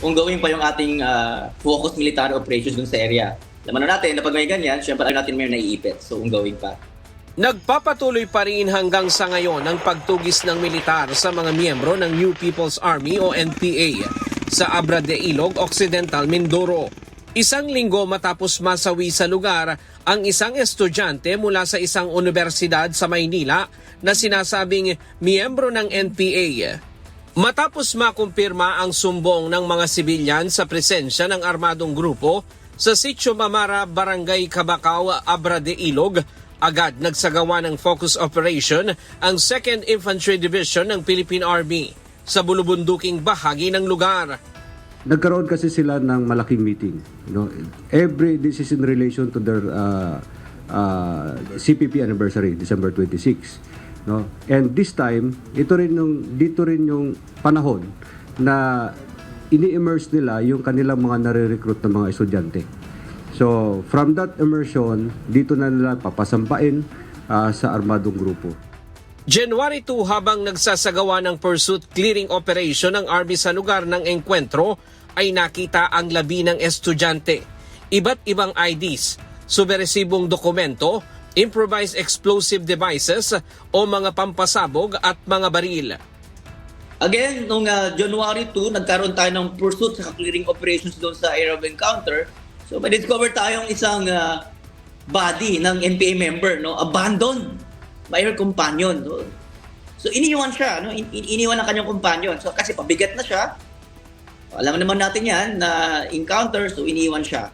ongoing pa yung ating focus military operations dun sa area. Alam natin na pag may ganyan, syempre alam natin may naiipit. So ongoing pa. Nagpapatuloy pa rin hanggang sa ngayon ang pagtugis ng militar sa mga miyembro ng New People's Army o NPA sa Abra de Ilog, Occidental Mindoro. Isang linggo matapos masawi sa lugar ang isang estudyante mula sa isang universidad sa Maynila na sinasabing miyembro ng NPA. Matapos makumpirma ang sumbong ng mga sibilyan sa presensya ng armadong grupo sa Sitio Mamara, Barangay Cabacao, Abra de Ilog, agad nagsagawa ng focus operation ang 2nd Infantry Division ng Philippine Army sa bulubunduking bahagi ng lugar. Nagkaroon kasi sila ng malaking meeting. This is in relation to their CPP anniversary, December 26. And this time, dito rin yung panahon na ini-immerse nila yung kanilang mga nare-recruit ng mga estudyante. So, from that immersion, dito na nila papasampain sa armadong grupo. January 2 habang nagsasagawa ng pursuit clearing operation ng Army sa lugar ng engkwentro ay nakita ang labi ng estudyante. Iba't ibang IDs, subversibong dokumento, improvised explosive devices o mga pampasabog at mga baril. Again, noong January 2, nagkaroon tayo ng pursuit sa clearing operations doon sa area of encounter. So may discover tayong isang body ng NPA member, abandoned by her companion. So iniwan siya, iniwan ang kanyang companion. So kasi pabigat na siya. Alam naman natin yan na encounter, so iniwan siya.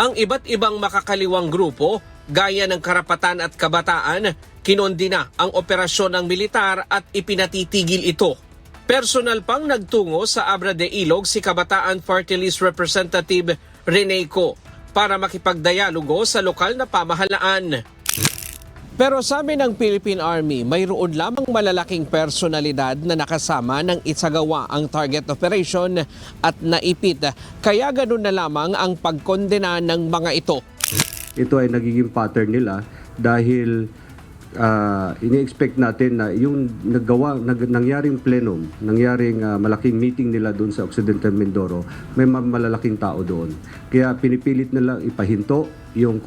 Ang iba't ibang makakaliwang grupo, gaya ng Karapatan at Kabataan, kinondina ang operasyon ng militar at ipinatitigil ito. Personal pang nagtungo sa Abra de Ilog si Kabataan Party List Representative Rene Co para makipagdialogo sa lokal na pamahalaan. Pero sabi ng Philippine Army, mayroon lamang malalaking personalidad na nakasama nang isagawa ang target operation at naipit. Kaya ganun na lamang ang pagkondena ng mga ito. Ito ay nagiging pattern nila dahil ini-expect natin na yung nangyaring plenum, nangyaring malaking meeting nila doon sa Occidental Mindoro, may malalaking tao doon. Kaya pinipilit nila ipahinto yung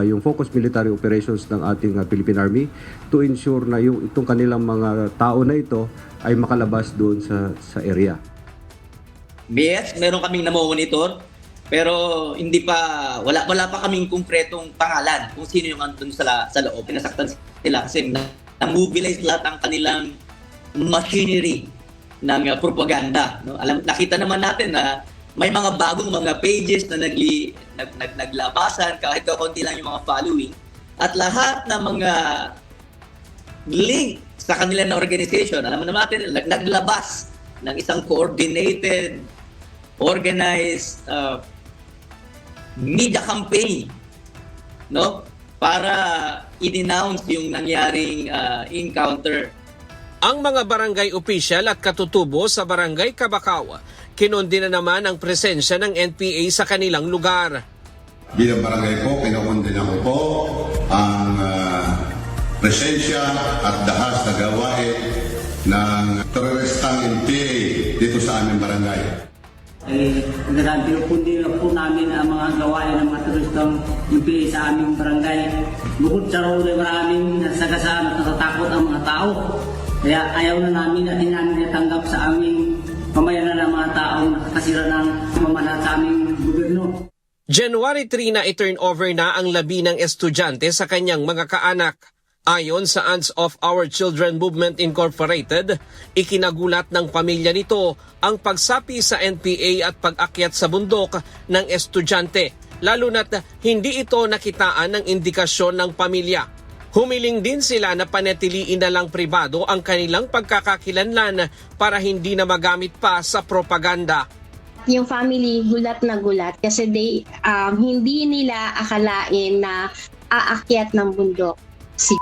yung focus military operations ng ating Philippine Army to ensure na itong kanilang mga tao na ito ay makalabas doon sa area. Yes, meron kaming namomonitor, pero wala pa kaming konkretong pangalan kung sino yung andun sa loob. Pinasaktan sila kasi na-mobilize lahat ang kanilang machinery ng propaganda. Nakita naman natin na may mga bagong mga pages na naglabasan, kahit kaunti lang yung mga following. At lahat ng mga link sa kanila na organization, alam naman natin, naglabas ng isang coordinated, organized media campaign, para i-denounce yung nangyaring encounter. Ang mga barangay official at katutubo sa Barangay Cabacao, kinondina naman ang presensya ng NPA sa kanilang lugar. Bilang barangay po, kinukondina ko po ang presensya at dahas na gawain ng teroristang NPA dito sa aming barangay. Pinupundin po namin ang mga gawain ng mga turistang NPA sa aming barangay. Bukod sa role, maraming nasagasaan at natatakot ang mga tao. Kaya ayaw na namin at hindi namin natanggap sa aming pamayanan ng mga taong nakakasira ng pamamahala sa aming gobyerno. January 3 na i-turn over na ang labi ng estudyante sa kanyang mga kaanak. Ayon sa Aunts of Our Children Movement Incorporated, ikinagulat ng pamilya nito ang pagsapi sa NPA at pag-akyat sa bundok ng estudyante, lalo na't hindi ito nakitaan ng indikasyon ng pamilya. Humiling din sila na panatiliin na lang pribado ang kanilang pagkakakilanlan para hindi na magamit pa sa propaganda. Yung family gulat na gulat kasi hindi nila akalain na aakyat ng bundok si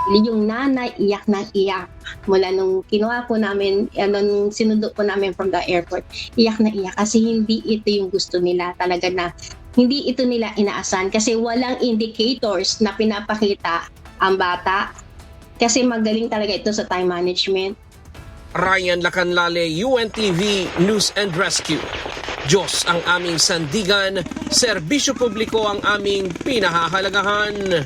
yung nanay iyak na iyak mula nung kinuha po namin, nung sinundo po namin from the airport, iyak na iyak kasi hindi ito yung gusto nila talaga, na hindi ito nila inaasahan kasi walang indicators na pinapakita ang bata kasi magaling talaga ito sa time management. Ryan Lacanlale, UNTV News and Rescue. Diyos ang aming sandigan, serbisyo publiko ang aming pinahahalagahan.